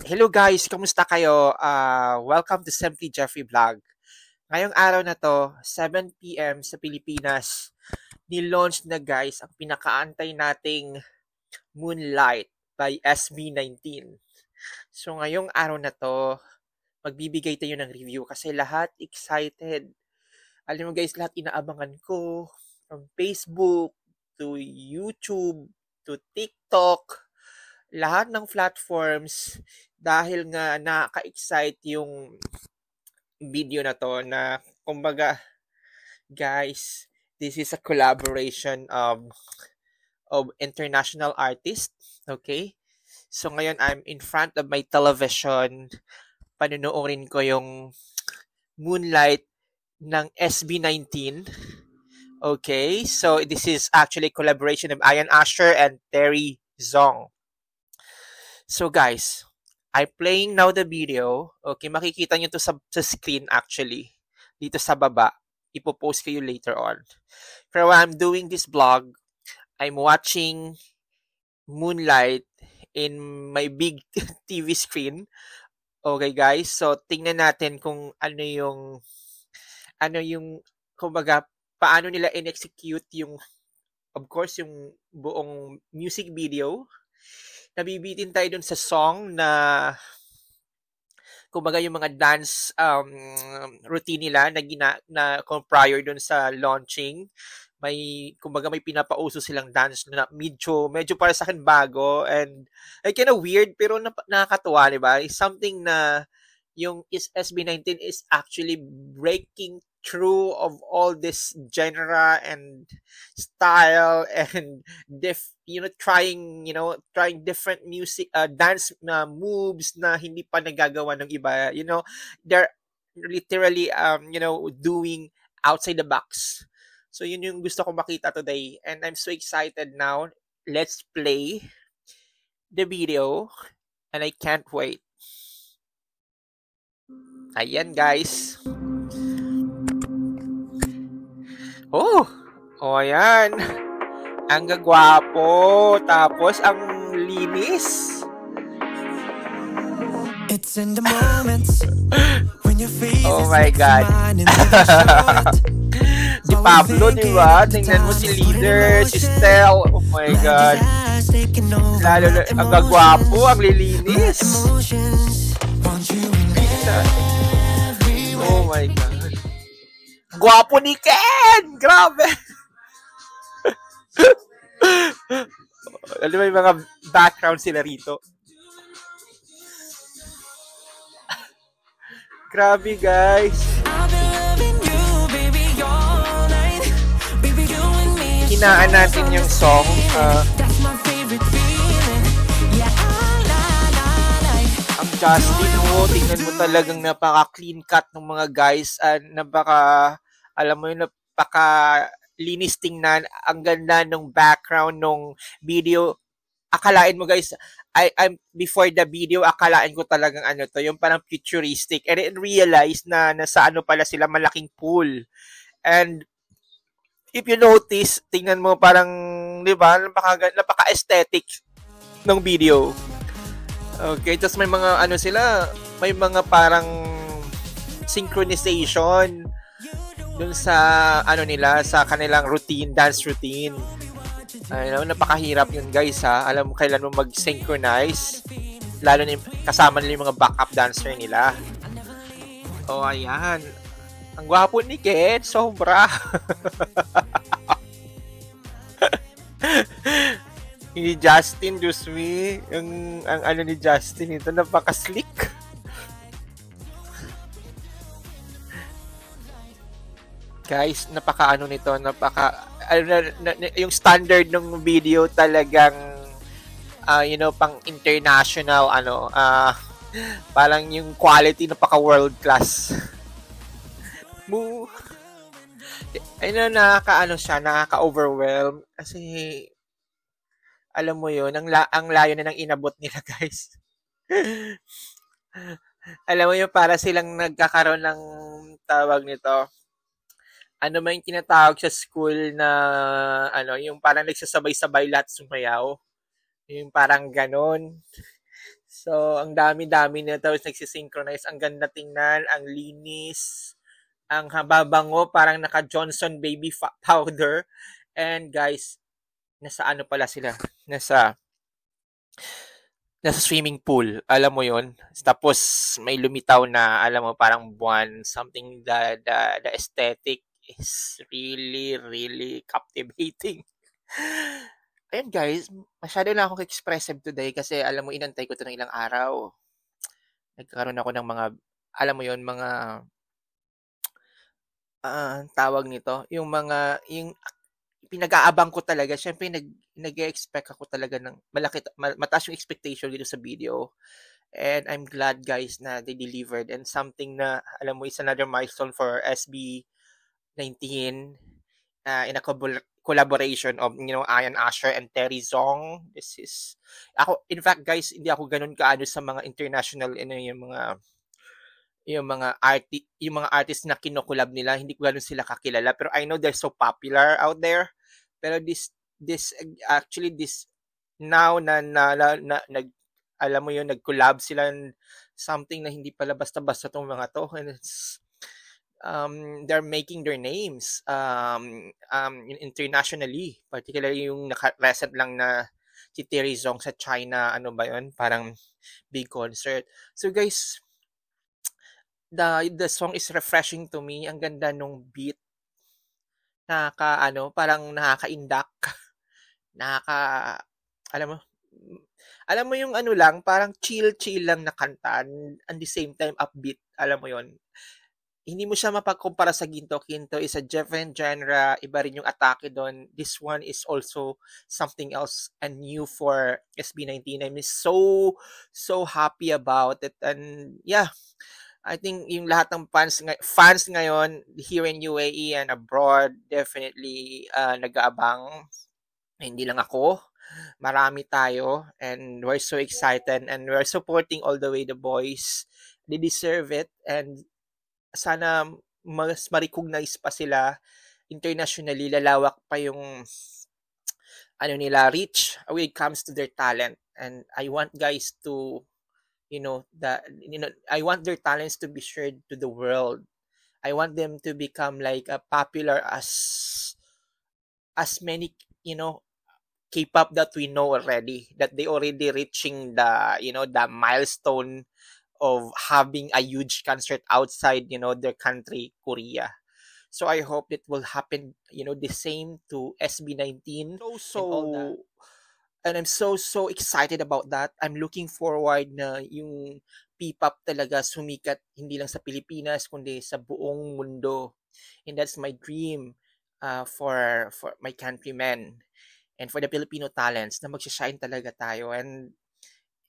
Hello guys, kamusta kayo? Welcome to Simply Jeffrey Vlog. Ngayong araw na to, 7 p.m. sa Pilipinas, ni-launch na guys ang pinakaantay nating Moonlight by SB19. So ngayong araw na to, magbibigay tayo ng review kasi lahat excited. Alam mo guys, lahat inaabangan ko from Facebook to YouTube to TikTok, lahat ng platforms dahil nga nakaka-excite yung video na to na kumbaga guys, this is a collaboration of international artists, okay? So ngayon I'm in front of my television, panonoorin ko yung Moonlight ng SB19. Okay, so this is actually a collaboration of Ian Asher and Terry Zong. So guys, I'm playing now the video. Okay, makikita nyo to sa screen actually. Dito sa baba. Ipopost kayo later on. Pero while I'm doing this vlog, I'm watching Moonlight in my big TV screen. Okay guys, so tingnan natin kung ano yung kumbaga paano nila in-execute yung of course yung buong music video. Nabibitin tayo dun sa song na kumbaga yung mga dance routine nila na prior dun sa launching. Kumbaga may pinapauso silang dance na medyo para sa akin bago and kind of weird pero nakakatuwa, di ba? It's something na yung SB19 is actually breaking through of all this genre and style and trying different music dance moves na hindi pa nagagawa ng iba. They're literally doing outside the box. So yun yung gusto ko makita today and I'm so excited now. Let's play the video and I can't wait. Ayan guys. Oh, ayan. Ang gagwapo. Tapos, ang linis. It's in the moments when your face oh my God. Si Pablo, di ba? Tingnan mo si Leader, si Stel. Oh my God. Lalo na, ang gagwapo, ang lilinis. Oh my God. Gwapo ni Ken! Grabe! Alam mo yung mga background sila rito. Grabe guys. Hinaan natin yung song. Ang Justin mo, tingnan mo talagang napaka-clean cut ng mga guys. Alam mo yung napaka-linis tingnan. Ang ganda ng background ng video. Akalain mo guys, I'm before the video, akalain ko talagang yung parang futuristic. And then realize na nasa pala sila, malaking pool. And if you notice, tingnan mo parang, di ba, napaka-aesthetic ng video. Okay, tapos may mga may mga parang synchronization dun sa nila, sa kanilang routine, dance routine. Napakahirap yun guys ha. Alam mo kailan mo mag-synchronize. Lalo na kasama nila yung mga backup dancer nila. Oh, ayan. Ang gwapo ni Ken, sobra. Ni Justin, Diyos me. Ang ni Justin ito, napaka-slick. Guys, yung standard ng video talagang pang international parang yung quality napaka-world class. Nakaka-overwhelm kasi alam mo yun, ang layo na ng inabot nila guys. Alam mo yun, para silang nagkakaroon ng tawag nito, man yung tinatawag sa school na yung parang nagsasabay-sabay lahat sumayaw. Yung parang ganon. So, ang dami-dami na tapos nagsisynchronize. Ang ganda tingnan, ang linis, ang hababango, parang naka-Johnson baby powder. And guys, nasa ano pala sila? Nasa swimming pool, alam mo yon. Tapos may lumitaw na, alam mo, parang buwan, something the aesthetic is really, really captivating. Ayun guys, masyado na akong expressive today kasi alam mo, inantay ko to ng ilang araw. Nagkaroon ako ng mga, alam mo yon, mga, tawag nito, yung pinag-aabang ko talaga. Siyempre, nag-expect ako talaga ng mataas yung expectation dito sa video. And I'm glad guys na they delivered, and something na, alam mo, is another milestone for SB19 in a collaboration of, Ian Asher and Terry Zong. This is, ako, in fact guys, hindi ako ganun kaano sa mga international, yung mga artist na kinokulab nila, hindi ko ganun sila kakilala, pero I know they're so popular out there. Pero this actually this now na nag, alam mo yun, nag-collab sila, something na hindi pala basta-basta tong mga to, and it's they're making their names internationally, particularly yung recent lang na si Terry Zong sa China, ano ba yun, parang big concert. So guys, the song is refreshing to me. Ang ganda nung beat, parang nakaka-indak, nakaka, alam mo, yung ano lang, parang chill lang na kanta, and the same time upbeat, alam mo yon. Hindi mo siya mapagkumpara sa Ginto. Ginto is a different genre, iba rin yung atake doon. This one is also something else and new for SB19. I'm so happy about it, and yeah, I think yung lahat ng fans ngayon here in UAE and abroad, definitely nag-aabang. Hindi lang ako, marami tayo, and we're so excited, and we're supporting all the way the boys. They deserve it, and sana mas ma-recognize pa sila internationally, lalawak pa yung nila reach when it comes to their talent. And I want guys to, I want their talents to be shared to the world. I want them to become like popular as many, K-pop that we know already, that they already reaching the milestone of having a huge concert outside, their country, Korea. So I hope it will happen, the same to SB19. And I'm so excited about that. I'm looking forward na yung P-pop talaga sumikat, hindi lang sa Pilipinas, kundi sa buong mundo. And that's my dream for my countrymen and for the Filipino talents, na magsishine talaga tayo. And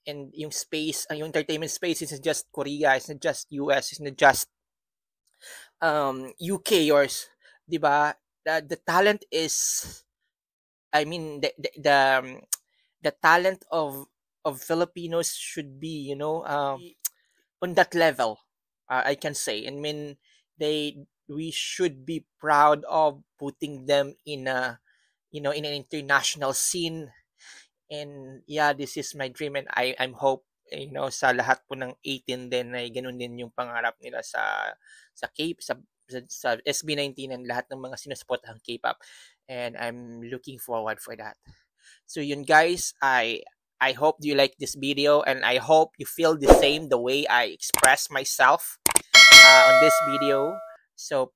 yung space, yung entertainment space isn't just Korea, it's not just US, it's not just UK, yours, di ba? The talent is, I mean, the talent of Filipinos should be, on that level, I can say. I mean, we should be proud of putting them in in an international scene. And yeah, this is my dream, and I'm hope, sa lahat po ng 18 din ay ganun din yung pangarap nila sa SB19 and lahat ng mga sinusuportahang K-pop. And I'm looking forward for that. So yun guys, I hope you like this video, and I hope you feel the same the way I express myself on this video. So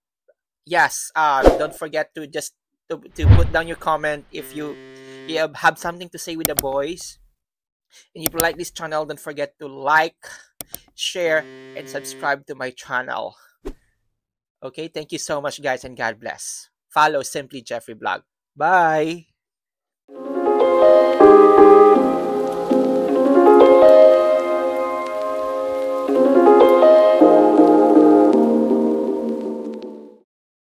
yes, don't forget to just to put down your comment if you have something to say with the boys. And if you like this channel, don't forget to like, share, and subscribe to my channel. Okay, thank you so much guys, and God bless. Follow Simply Jeffrey Vlog. Bye!